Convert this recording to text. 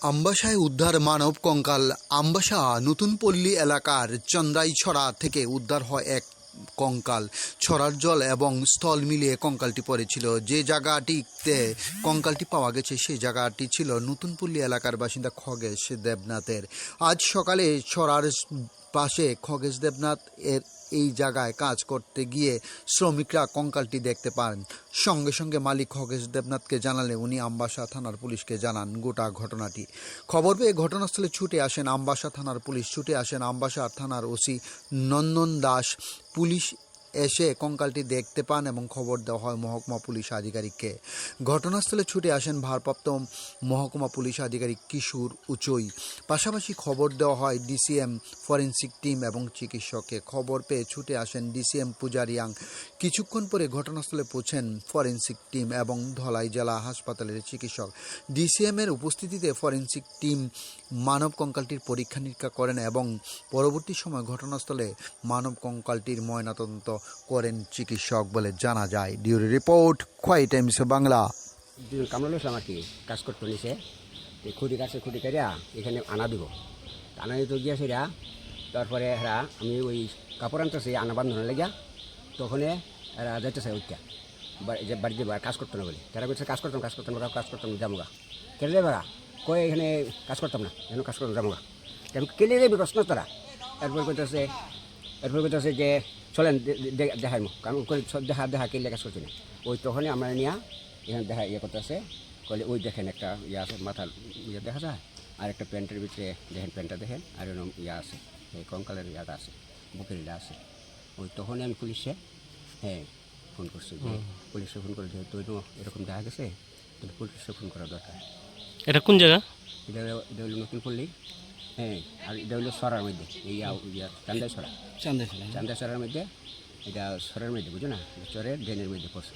আমবাসায় উদ্ধার মানব কঙ্কাল। আমবাসা নতুনপল্লী এলাকার চন্দ্রাইছড়া থেকে উদ্ধার হয় এক কঙ্কাল। ছড়ার জল এবং স্থল মিলিয়ে কঙ্কালটি পড়েছিল। যে জায়গাটিতে কঙ্কালটি পাওয়া গেছে সেই জায়গাটি ছিল নতুনপল্লী এলাকার বাসিন্দা খগেশ দেবনাথের। আজ সকালে ছড়ার পাশে খগেশ দেবনাথ এর এই জায়গায় কাজ করতে গিয়ে শ্রমিকরা কঙ্কালটি দেখতে পান। সঙ্গে সঙ্গে মালিক খগেশ দেবনাথকে জানালে উনি আমবাসা থানার পুলিশকে জানান গোটা ঘটনাটি। খবর পেয়ে ঘটনাস্থলে ছুটে আসেন আমবাসা থানার পুলিশ, ছুটে আসেন আমবাসা থানার ওসি নন্দন দাস। পুলিশ এসে কঙ্কালটি দেখতে পান এবং খবর দেওয়া হয় মহকুমা পুলিশ আধিকারিককে। ঘটনাস্থলে ছুটে আসেন ভারপ্রাপ্ত মহকুমা পুলিশ আধিকারিক কিশোর উচই। পাশাপাশি খবর দেওয়া হয় ডিসিএম, ফরেন্সিক টিম এবং চিকিৎসককে। খবর পেয়ে ছুটে আসেন ডিসিএম পূজারিয়াং। কিছুক্ষণ পরে ঘটনাস্থলে পৌঁছেন ফরেন্সিক টিম এবং ধলাই জেলা হাসপাতালের চিকিৎসক। ডিসিএমের উপস্থিতিতে ফরেন্সিক টিম মানব কঙ্কালটির পরীক্ষা নিরীক্ষা করেন এবং পরবর্তী সময় ঘটনাস্থলে মানব কঙ্কালটির ময়নাতদন্ত করেন চিকিৎসক বলে জানা যায়। ডিউরি রিপোর্ট, খোয়াই টাইমস বাংলা। কামড়ালো আমার কি কাজ করতে নিছে খুঁটি কাছে খুঁটি কাটিয়া এখানে আনা দিব, আনা দিতে গিয়েছে রা। তারপরে এরা আমি ওই কাপড় আনতেছি আনা বান্ধনের লেগিয়া, তখন এরা যাইতেছে ওইটা যে বাড়িতে কাজ করতো না বলে। তারা বলছে কাজ করতাম জামুগা কেটে যাবে না, কয়ে এখানে কাজ করতাম না, এখানে কাজ করতাম জামুগা। আমি কেলে যাবে প্রশ্ন তারা। এরপর কইতেছে যে চলেন দেখাইমো, কারণ দেখা কেলে কাজ করছি না। ওই তখনই আমরা নিয়ে এখানে দেখা করতেছে, কলে ওই দেখেন একটা আছে মাথার দেখা যায়, আর একটা প্যান্টের ভিতরে দেখেন, প্যান্টটা দেখেন, আর এরকম আছে এই কঙ্কালের আছে, বুকের আছে। ওই তখনই আমি পুলিশে ফোন করছি, যে পুলিশে ফোন করে যেহেতু এরকম দেখা গেছে, তাহলে পুলিশে ফোন করা দরকার। এটা কোন জায়গা? এটা হলো নতুনপল্লী, আর এটা হলো সরার মধ্যে, এই চান্দাই সরার মধ্যে, এটা সরের মধ্যে বুঝো না, চরের ড্রেনের মধ্যে পড়ছে,